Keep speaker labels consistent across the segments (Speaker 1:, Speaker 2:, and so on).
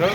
Speaker 1: क्या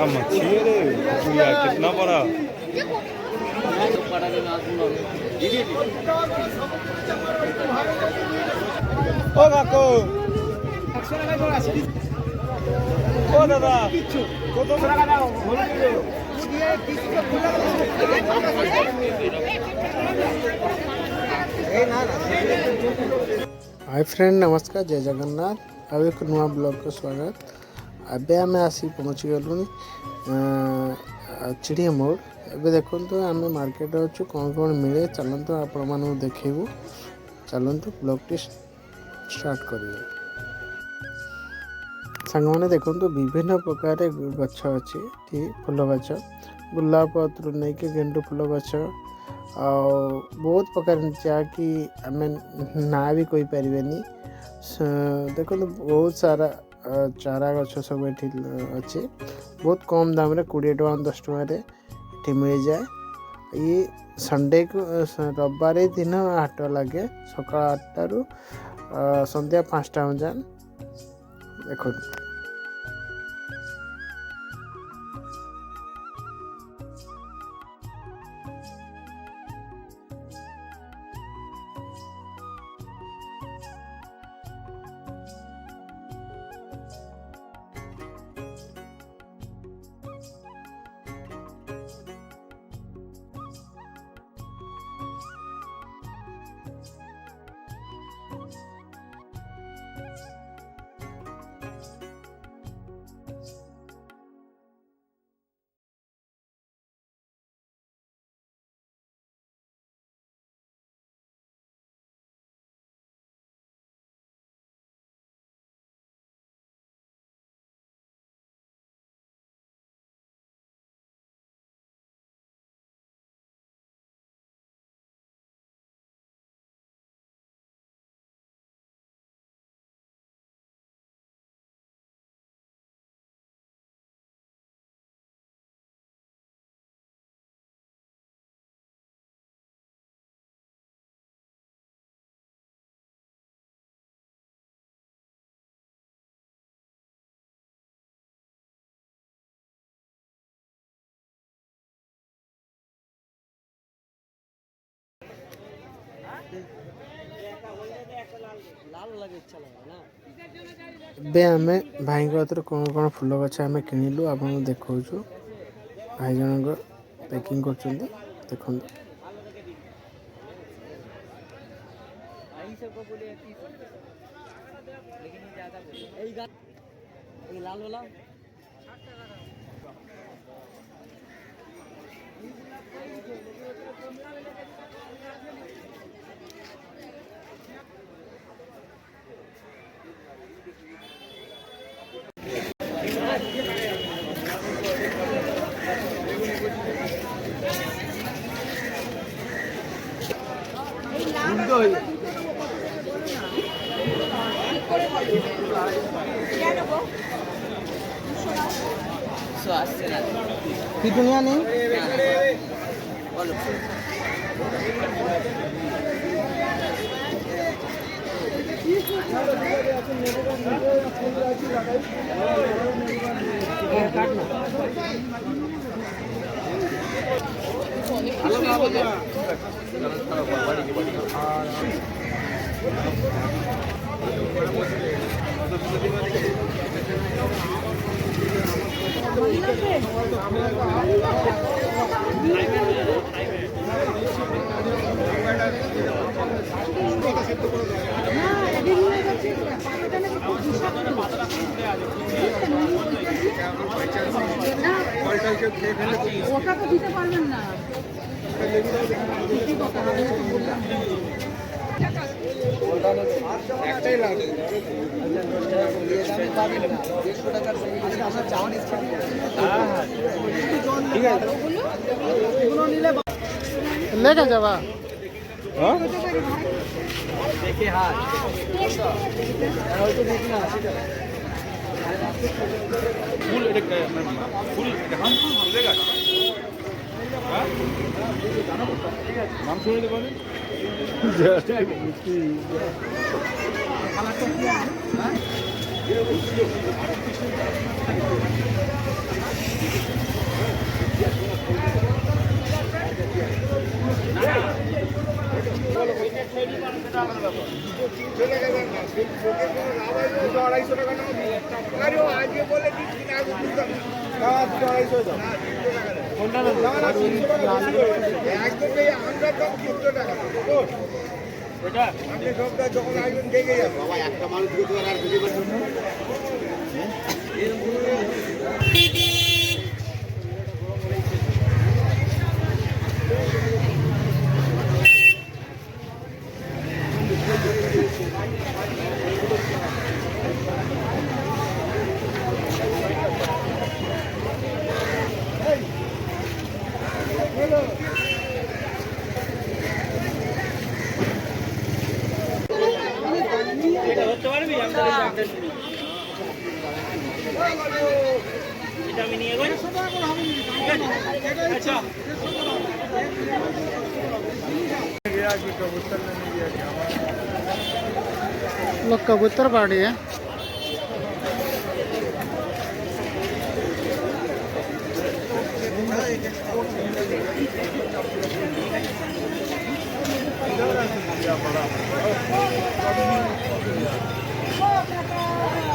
Speaker 1: मच्छी है रे यार, कितना बड़ा। ओ काको ओ दादा কত টাকা দাও
Speaker 2: हाय फ्रेंड नमस्कार जय जगन्नाथ अब एक नुआ ब्लॉग को स्वागत। अबे आम आसी पहुँची गलु चिड़िया मोड़। एबे देखो आम मार्केट अच्छु कौन कौन मिले चलतु आपण मानू देखू। चलतु ब्लॉग टी स्टार्ट करिए। सांग मैंने देखो विभिन्न प्रकार गछ अच्छी फूल गछ गुलाब पत्र नहीं कि गेंडू फूल गछ आ बहुत प्रकार जहाँकि आम ना भी कही पारे। देखो बहुत सारा चारा गछ सब ये अच्छे बहुत कम दाम रे 20 टका 10 टका मिल जाए। ये संडे को रविवार दिन हाट लगे सका 8 रु संध्या 5टा जान। देखो ଏବେ ଆମେ ଭାଇଙ୍କ ହାତରୁ କ'ଣ କ'ଣ ଫୁଲ ଗଛ ଆମେ କିଣିଲୁ ଆପଣଙ୍କୁ ଦେଖାଉଛୁ। ଭାଇ ଜଣଙ୍କ ପ୍ୟାକିଂ କରୁଛନ୍ତି ଦେଖନ୍ତୁ। पिटुनिया नहीं ওটা তো দিতে পারবেন না। लेके जावा
Speaker 1: হ্যাঁ ফুল এটা ফুল দেখান ফুলের গাছ হ্যাঁ নাম শুনে দেবেন
Speaker 3: যখন আসবেন দেখে যাবো বাবা একটা মানুষ আর বুঝে পারছেন না
Speaker 2: लोग कबूतर बाड़ी है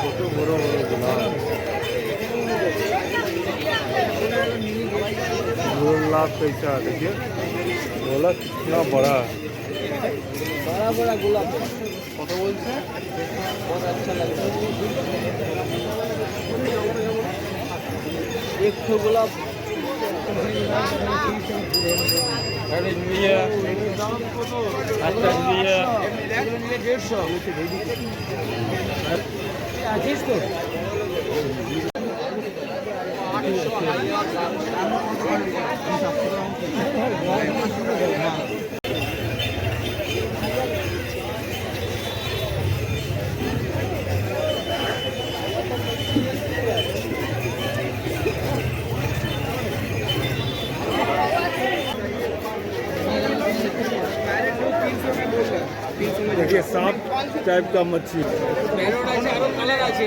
Speaker 1: কত বড় বড় गुलाब कैसा देखिए गोला कितना बड़ा
Speaker 3: बड़ा बड़ा गुलाब कत बोलছে बहुत अच्छा लग रहा है एक तो गुलाब
Speaker 1: अरे लिया अच्छा लिया
Speaker 3: 150 आशीष तो
Speaker 1: देखिए सांप टाइप का मच्छी
Speaker 3: कलर আছে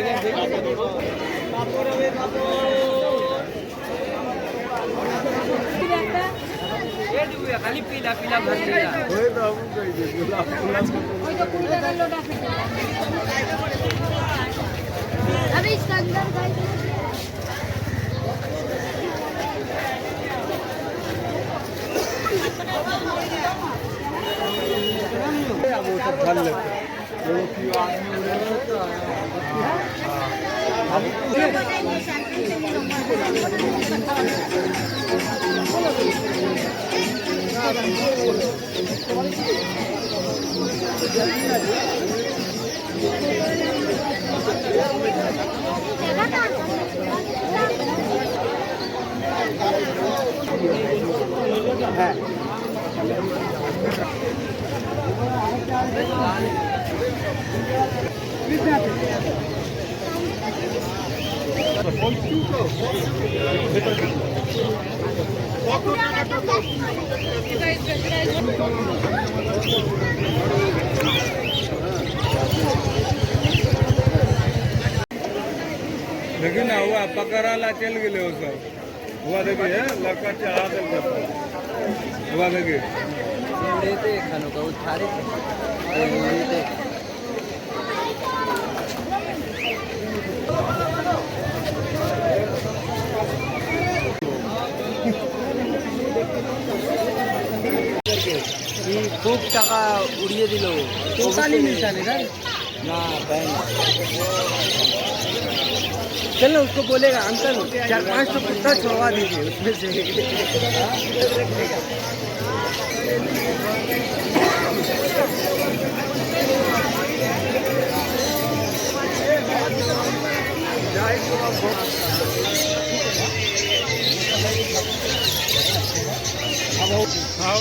Speaker 3: खाली पीला पीला भर दिया
Speaker 1: ওই তো আমি কইছি গোলাপ
Speaker 4: अभी इसके अंदर
Speaker 1: वो सब भर लेते जो कि आदमी लेकिन हुआ पकड़ाला चल गए वो सब हुआ देखिए लड़का चढ़ा दे हुआ देखिए
Speaker 3: लेते खानों का उठारे लेते खूब टाका उड़िए दिल ना बैंक चल ना उसको बोलेगा अंकल 4-5 तो कुत्ता छोड़वा दीजिए उसमें से
Speaker 1: हाँ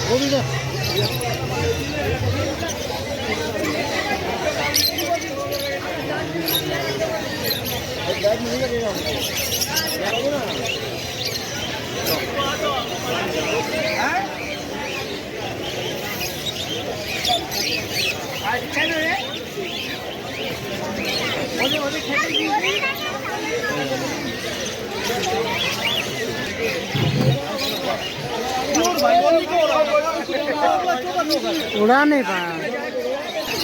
Speaker 2: वो भी उड़ा नहीं पाया।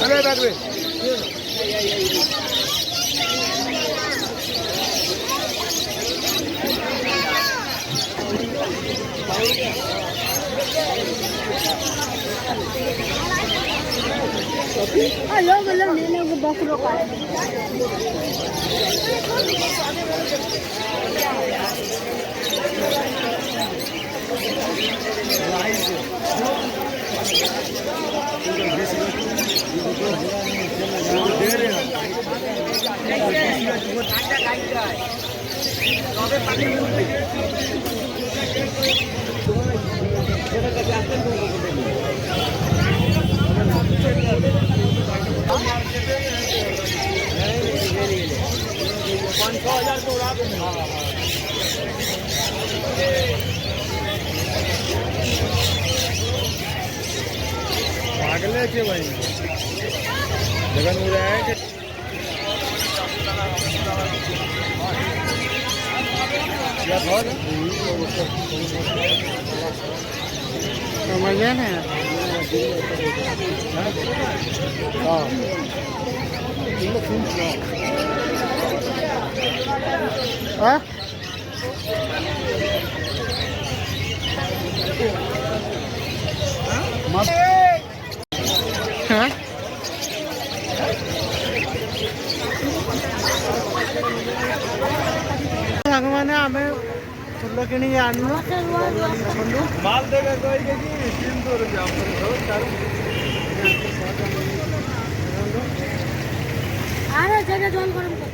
Speaker 1: अरे बैठ गए
Speaker 4: लोग लेने को बकरों का
Speaker 1: भागले के भाई जगन उड़ा है कि क्या भाग
Speaker 2: समझे ना। हाँ हाँ भगवान आमे फुल किणी आनु
Speaker 1: माल देगा कोई के जी 300 रुपया
Speaker 4: आ रहा जगह जोन करो